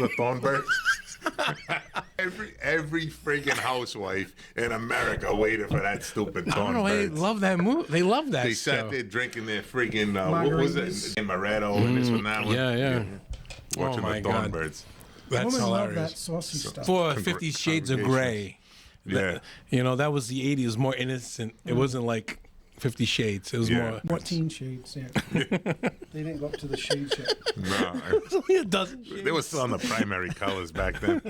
the Thorn Birds? every freaking housewife in America waited for that stupid I don't Thorn know why they Birds. love that movie. They love that They show. sat there drinking their freaking what was it? Amaretto and this one, that one. Yeah. Watching Oh my the Thorn God. Birds. That's Women love that hilarious. saucy stuff. For 50 Shades of Grey. Yeah. That was the 80s. It was more innocent. It wasn't like 50 Shades. It was more. What teen shades? Yeah, they didn't go up to the shades yet. No, It was only a dozen shades. they were still on the primary colors back then.